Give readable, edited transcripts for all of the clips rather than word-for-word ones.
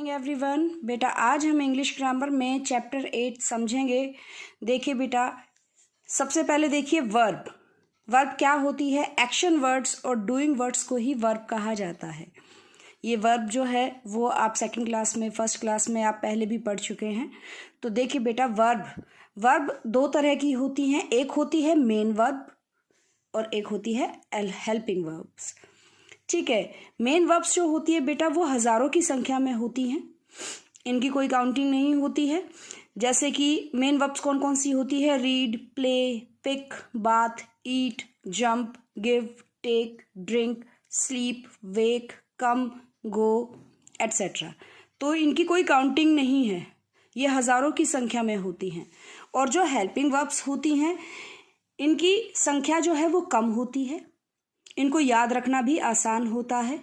Morning everyone. बेटा आज हम इंग्लिश ग्रामर में चैप्टर 8 समझेंगे। देखिए बेटा, सबसे पहले देखिए वर्ब। वर्ब क्या होती है? एक्शन वर्ड्स और डूइंग वर्ड्स को ही वर्ब कहा जाता है। ये वर्ब जो है वो आप सेकंड क्लास में, फर्स्ट क्लास में आप पहले भी पढ़ चुके हैं। तो देखिए बेटा, वर्ब दो तरह की होती हैं। एक होती है मेन वर्ब और एक होती है हेल्पिंग वर्ब्स। ठीक है, मेन वर्ब्स जो होती है बेटा वो हज़ारों की संख्या में होती हैं, इनकी कोई काउंटिंग नहीं होती है। जैसे कि मेन वर्ब्स कौन कौन सी होती है? Read, play, pick, bath, eat, jump, give, take, drink, sleep, wake, come, go etcetera. तो इनकी कोई काउंटिंग नहीं है, ये हज़ारों की संख्या में होती हैं। और जो हेल्पिंग वर्ब्स होती हैं इनकी संख्या जो है वो कम होती है, इनको याद रखना भी आसान होता है।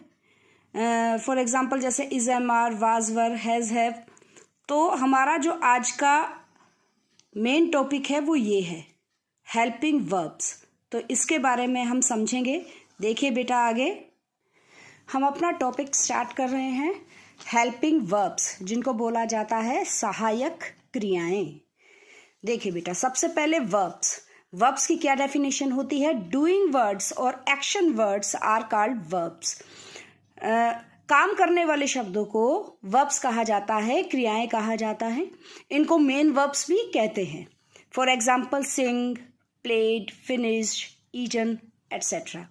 फॉर एग्जांपल जैसे is, am, are, was, were, has, have. तो हमारा जो आज का मेन टॉपिक है वो ये है हेल्पिंग वर्ब्स। तो इसके बारे में हम समझेंगे। देखिए बेटा, आगे हम अपना टॉपिक स्टार्ट कर रहे हैं हेल्पिंग वर्ब्स, जिनको बोला जाता है सहायक क्रियाएं। देखिए बेटा, सबसे पहले वर्ब्स की क्या डेफिनेशन होती है? डूइंग वर्ड्स और action words are called verbs. काम करने वाले शब्दों को वर्ब्स कहा जाता है, क्रियाएं कहा जाता है। इनको मेन वर्ब्स भी कहते हैं। For example sing, played, finished, eaten etcetera.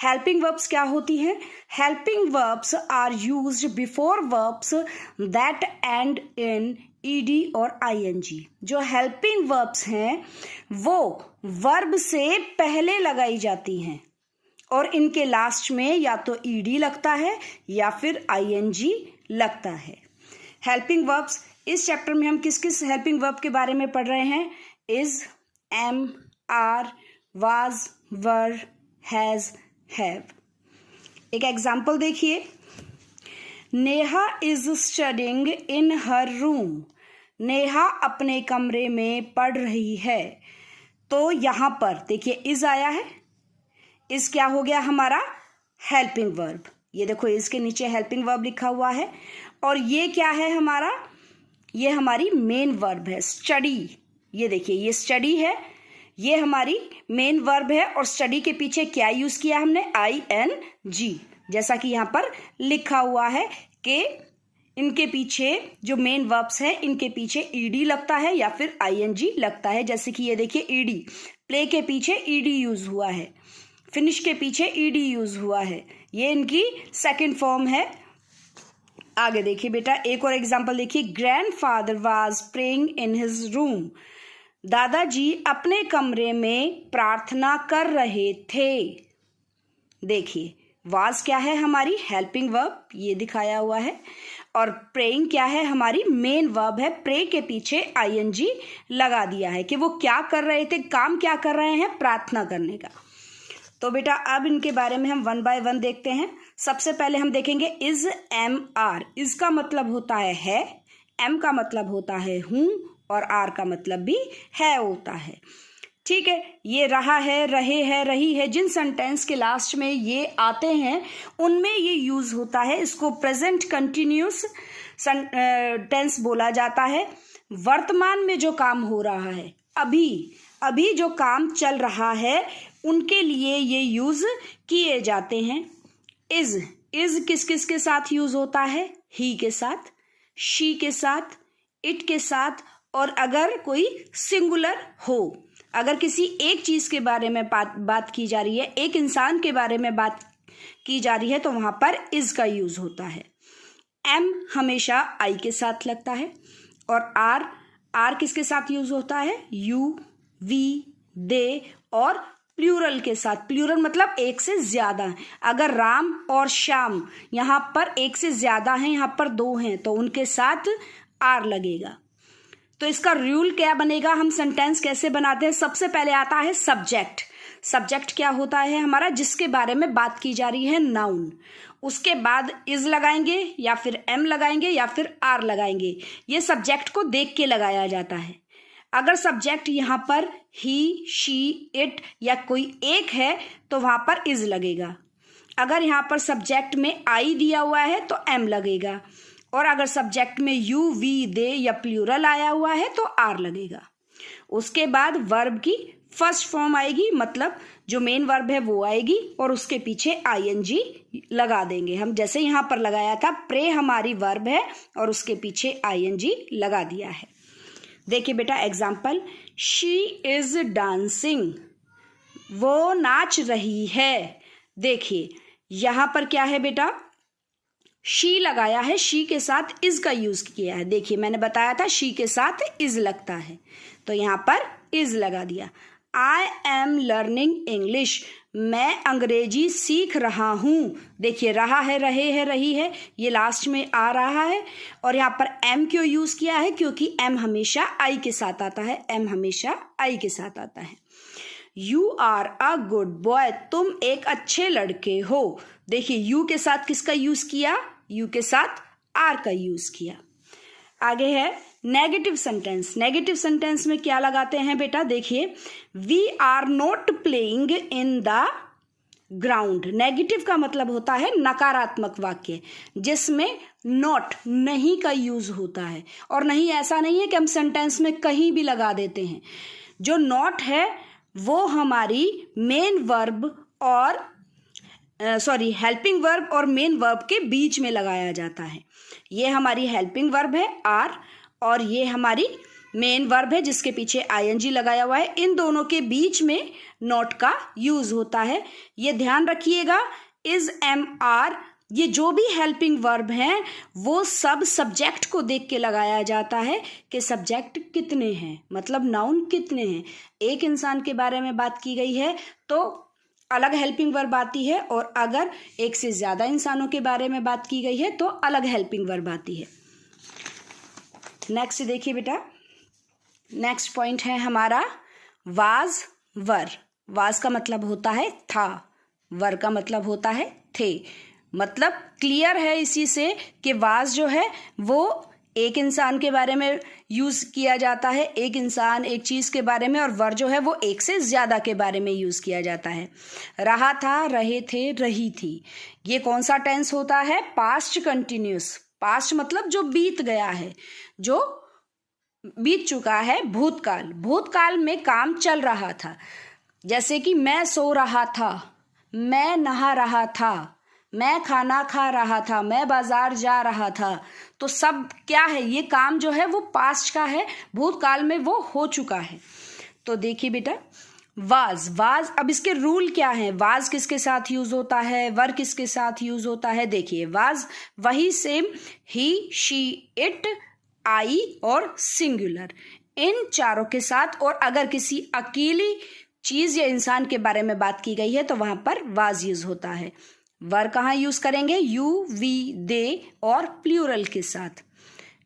Helping verbs क्या होती हैं? Helping verbs are used before verbs that end in ED और आईएनजी। जो हेल्पिंग वर्ब्स हैं वो वर्ब से पहले लगाई जाती हैं और इनके लास्ट में या तो ईडी लगता है या फिर आईएनजी लगता है। हेल्पिंग वर्ब्स, इस चैप्टर में हम किस किस हेल्पिंग वर्ब के बारे में पढ़ रहे हैं? Is, am, are, was, were, has, have. एक एग्जाम्पल देखिए, Neha is studying in her room. Neha अपने कमरे में पढ़ रही है। तो यहाँ पर देखिए इज आया है। इज क्या हो गया? हमारा हेल्पिंग वर्ब। ये देखो, इसके नीचे हेल्पिंग वर्ब लिखा हुआ है। और ये क्या है हमारा? ये हमारी मेन वर्ब है, स्टडी। ये देखिए, ये स्टडी है, ये हमारी मेन वर्ब है। और स्टडी के पीछे क्या यूज किया हमने? ING। जैसा कि यहाँ पर लिखा हुआ है कि इनके पीछे जो मेन वर्ब्स है इनके पीछे ईडी लगता है या फिर ING लगता है। जैसे कि ये देखिए, ईडी, प्ले के पीछे ईडी यूज हुआ है, फिनिश के पीछे ईडी यूज हुआ है। ये इनकी सेकंड फॉर्म है। आगे देखिए बेटा, एक और एग्जांपल देखिए, grandfather was praying in his room. दादाजी अपने कमरे में प्रार्थना कर रहे थे। देखिए, वाज क्या है? हमारी हेल्पिंग वर्ब, ये दिखाया हुआ है। और प्रेइंग क्या है? हमारी मेन वर्ब है। प्रे के पीछे ING लगा दिया है कि वो क्या कर रहे थे, काम क्या कर रहे हैं? प्रार्थना करने का। तो बेटा अब इनके बारे में हम वन बाय वन देखते हैं। सबसे पहले हम देखेंगे इज, एम, आर। इज का मतलब होता है, एम का मतलब होता है हूँ, और आर का मतलब भी है होता है। ठीक है, ये रहा है, रहे है, रही है, जिन सेंटेंस के लास्ट में ये आते हैं उनमें ये यूज होता है। इसको प्रेजेंट कंटिन्यूस टेंस बोला जाता है। वर्तमान में जो काम हो रहा है, अभी जो काम चल रहा है, उनके लिए ये यूज किए जाते हैं। इज किस किस के साथ यूज होता है? ही के साथ, शी के साथ, इट के साथ। और अगर कोई सिंगुलर हो, अगर किसी एक चीज के बारे में बात की जा रही है, एक इंसान के बारे में बात की जा रही है, तो वहां पर इज का यूज होता है। एम हमेशा आई के साथ लगता है। और आर किसके साथ यूज होता है? यू, वी, दे और प्लूरल के साथ। प्लूरल मतलब एक से ज्यादा है। अगर राम और श्याम यहाँ पर एक से ज्यादा हैं, यहाँ पर दो हैं, तो उनके साथ आर लगेगा। तो इसका रूल क्या बनेगा? हम सेंटेंस कैसे बनाते हैं? सबसे पहले आता है सब्जेक्ट। सब्जेक्ट क्या होता है हमारा? जिसके बारे में बात की जा रही है, नाउन। उसके बाद इज लगाएंगे या फिर एम लगाएंगे या फिर आर लगाएंगे। ये सब्जेक्ट को देख के लगाया जाता है। अगर सब्जेक्ट यहाँ पर ही, शी, इट या कोई एक है तो वहां पर इज लगेगा। अगर यहाँ पर सब्जेक्ट में आई दिया हुआ है तो एम लगेगा। और अगर सब्जेक्ट में यू, वी, दे या प्लूरल आया हुआ है तो आर लगेगा। उसके बाद वर्ब की फर्स्ट फॉर्म आएगी, मतलब जो मेन वर्ब है वो आएगी और उसके पीछे आईएनजी लगा देंगे हम, जैसे यहाँ पर लगाया था। प्रे हमारी वर्ब है और उसके पीछे आईएनजी लगा दिया है। देखिए बेटा एग्जाम्पल, शी इज डांसिंग, वो नाच रही है। देखिए यहाँ पर क्या है बेटा, शी लगाया है, शी के साथ इज का यूज किया है। देखिए मैंने बताया था शी के साथ इज लगता है, तो यहाँ पर इज लगा दिया। आई एम लर्निंग इंग्लिश, मैं अंग्रेजी सीख रहा हूँ। देखिए रहा है, रहे है, रही है, ये लास्ट में आ रहा है। और यहाँ पर एम क्यों यूज किया है, क्योंकि एम हमेशा आई के साथ आता है, एम हमेशा आई के साथ आता है। You are a good boy, तुम एक अच्छे लड़के हो। देखिए यू के साथ किसका यूज किया, यू के साथ आर का यूज किया। आगे है नेगेटिव सेंटेंस। नेगेटिव सेंटेंस में क्या लगाते हैं बेटा, देखिए we are not playing in the ground. Negative का मतलब होता है नकारात्मक वाक्य, जिसमें नॉट, नहीं का यूज होता है। और नहीं ऐसा नहीं है कि हम सेंटेंस में कहीं भी लगा देते हैं। जो नॉट है वो हमारी मेन वर्ब और हेल्पिंग वर्ब और मेन वर्ब के बीच में लगाया जाता है। ये हमारी हेल्पिंग वर्ब है आर, और ये हमारी मेन वर्ब है जिसके पीछे आईएनजी लगाया हुआ है। इन दोनों के बीच में नॉट का यूज होता है, ये ध्यान रखिएगा। इज, एम, आर, ये जो भी हेल्पिंग वर्ब हैं वो सब सब्जेक्ट को देख के लगाया जाता है कि सब्जेक्ट कितने हैं, मतलब नाउन कितने हैं। एक इंसान के बारे में बात की गई है तो अलग हेल्पिंग वर्ब आती है, और अगर एक से ज़्यादा इंसानों के बारे में बात की गई है तो अलग हेल्पिंग वर्ब आती है। नेक्स्ट देखिए बेटा, नेक्स्ट पॉइंट है हमारा वाज, वर। वाज का मतलब होता है था, वर का मतलब होता है थे। मतलब क्लियर है इसी से कि वाज जो है वो एक इंसान के बारे में यूज किया जाता है, एक इंसान एक चीज के बारे में, और वर जो है वो एक से ज्यादा के बारे में यूज किया जाता है। रहा था, रहे थे, रही थी, ये कौन सा टेंस होता है, पास्ट कंटिन्यूस। पास्ट मतलब जो बीत गया है, जो बीत चुका है, भूतकाल। भूतकाल में काम चल रहा था, जैसे कि मैं सो रहा था, मैं नहा रहा था, मैं खाना खा रहा था, मैं बाजार जा रहा था। तो सब क्या है, ये काम जो है वो पास्ट का है, भूतकाल में वो हो चुका है। तो देखिए बेटा वाज, वाज, अब इसके रूल क्या है, वाज किसके साथ यूज होता है, वर किसके साथ यूज होता है। देखिए वाज वही सेम, ही, शी, इट, आई और सिंगुलर, इन चारों के साथ। और अगर किसी अकेली चीज या इंसान के बारे में बात की गई है तो वहां पर वाज यूज होता है। वर कहाँ यूज करेंगे, यू, वी, दे और प्लूरल के साथ,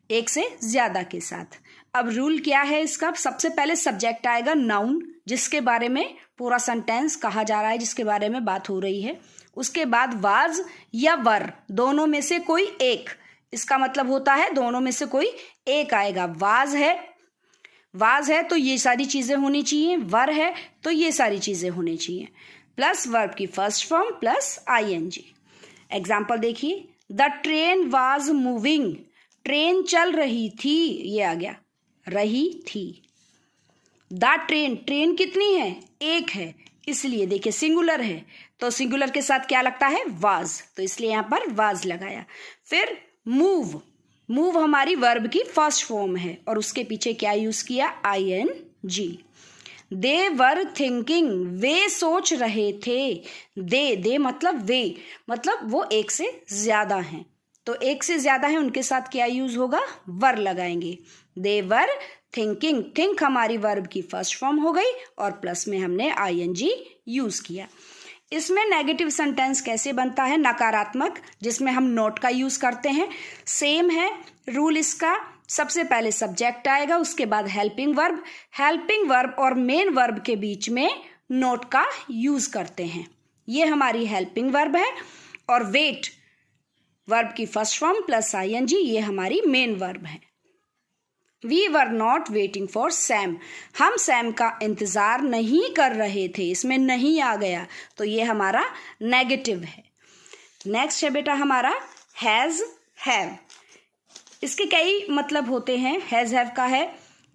एक से ज्यादा के साथ। अब रूल क्या है इसका, सबसे पहले सब्जेक्ट आएगा नाउन, जिसके बारे में पूरा सेंटेंस कहा जा रहा है, जिसके बारे में बात हो रही है। उसके बाद वाज या वर, दोनों में से कोई एक, इसका मतलब होता है दोनों में से कोई एक आएगा। वाज है तो ये सारी चीजें होनी चाहिए, वर है तो ये सारी चीजें होनी चाहिए, प्लस वर्ब की first form plus ING. Example देखिए, the train was moving, train चल रही थी, ये आ गया, रही थी। द ट्रेन, ट्रेन कितनी है, एक है, इसलिए देखिए सिंगुलर है तो सिंगुलर के साथ क्या लगता है, वाज, तो इसलिए यहां पर वाज लगाया। फिर मूव, मूव हमारी वर्ब की फर्स्ट फॉर्म है और उसके पीछे क्या यूज किया, आईएनजी। दे वर थिंकिंग, वे सोच रहे थे। दे मतलब वे, मतलब वो एक से ज्यादा हैं, तो एक से ज्यादा है उनके साथ क्या यूज होगा, वर लगाएंगे। दे वर थिंकिंग, थिंक हमारी वर्ब की फर्स्ट फॉर्म हो गई और प्लस में हमने आईएनजी यूज किया। इसमें नेगेटिव सेंटेंस कैसे बनता है, नकारात्मक, जिसमें हम नॉट का यूज करते हैं। सेम है रूल इसका, सबसे पहले सब्जेक्ट आएगा, उसके बाद हेल्पिंग वर्ब और मेन वर्ब के बीच में नॉट का यूज करते हैं। ये हमारी हेल्पिंग वर्ब है, और वेट वर्ब की फर्स्ट फॉर्म प्लस आईएनजी, ये हमारी मेन वर्ब है। We were not waiting for Sam, हम सैम का इंतजार नहीं कर रहे थे, इसमें नहीं आ गया तो ये हमारा नेगेटिव है। नेक्स्ट है बेटा हमारा हैज, हैव। इसके कई मतलब होते हैं। हैज़ हैव का है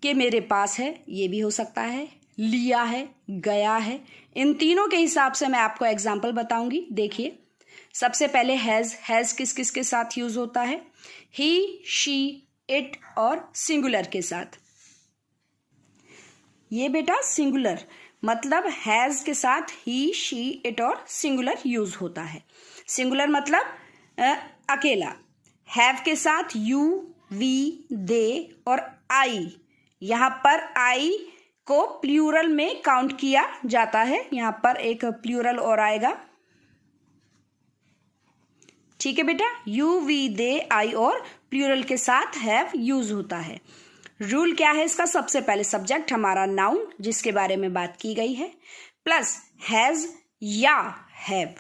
कि मेरे पास है, ये भी हो सकता है, लिया है, गया है। इन तीनों के हिसाब से मैं आपको एग्जाम्पल बताऊंगी। देखिए, सबसे पहले हैज़ किस किस के साथ यूज होता है? ही, शी, इट और सिंगुलर के साथ। ये बेटा सिंगुलर, मतलब हैज़ के साथ ही, शी, इट और सिंगुलर यूज होता है। सिंगुलर मतलब अकेला। हैव के साथ यू, वी, दे और आई। यहाँ पर आई को प्लूरल में काउंट किया जाता है। यहाँ पर एक प्लूरल और आएगा। ठीक है बेटा, यू, वी, दे, आई और प्लूरल के साथ हैव यूज होता है। रूल क्या है इसका? सबसे पहले सब्जेक्ट हमारा नाउन जिसके बारे में बात की गई है, प्लस हैज या हैव,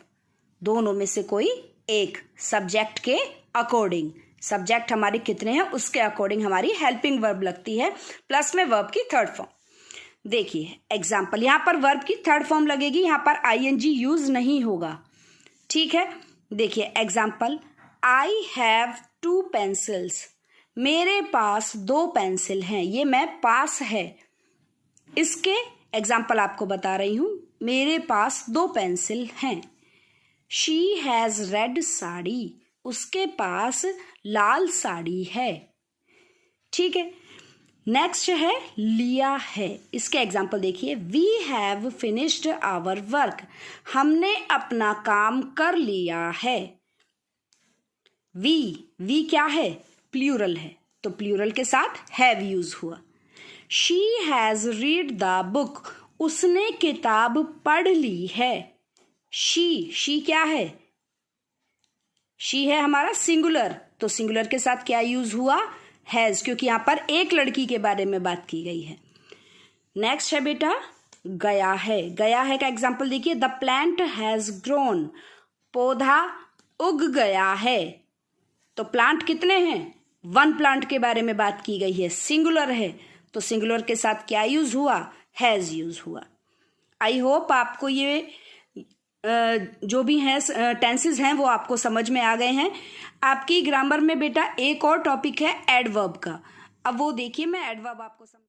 दोनों में से कोई एक सब्जेक्ट के अकॉर्डिंग। सब्जेक्ट हमारे कितने हैं उसके अकॉर्डिंग हमारी हेल्पिंग वर्ब लगती है, प्लस में वर्ब की थर्ड फॉर्म। देखिए एग्जाम्पल, यहाँ पर वर्ब की थर्ड फॉर्म लगेगी, यहाँ पर आईएनजी यूज नहीं होगा। ठीक है, देखिए एग्जाम्पल, आई हैव 2 पेंसिल्स। मेरे पास 2 पेंसिल हैं। ये मैं पास है, इसके एग्जाम्पल आपको बता रही हूं। मेरे पास 2 पेंसिल हैं। She has red sari. उसके पास लाल साड़ी है। ठीक है, नेक्स्ट है लिया है। इसके एग्जाम्पल देखिए, we have finished our work. हमने अपना काम कर लिया है। वी क्या है? प्लूरल है, तो प्लूरल के साथ हैव यूज हुआ। She has read the book. उसने किताब पढ़ ली है। शी क्या है? शी है हमारा सिंगुलर, तो सिंगुलर के साथ क्या यूज हुआ? हैज, क्योंकि यहां पर एक लड़की के बारे में बात की गई है। नेक्स्ट है बेटा गया है। गया है का एग्जाम्पल देखिए, द प्लांट हैज ग्रोन। पौधा उग गया है। तो प्लांट कितने हैं? 1 प्लांट के बारे में बात की गई है, सिंगुलर है, तो सिंगुलर के साथ क्या यूज हुआ? हैज यूज हुआ। आई होप आपको ये जो भी हैं टेंसेस हैं वो आपको समझ में आ गए हैं। आपकी ग्रामर में बेटा एक और टॉपिक है एडवर्ब का। अब वो देखिए, मैं एडवर्ब आपको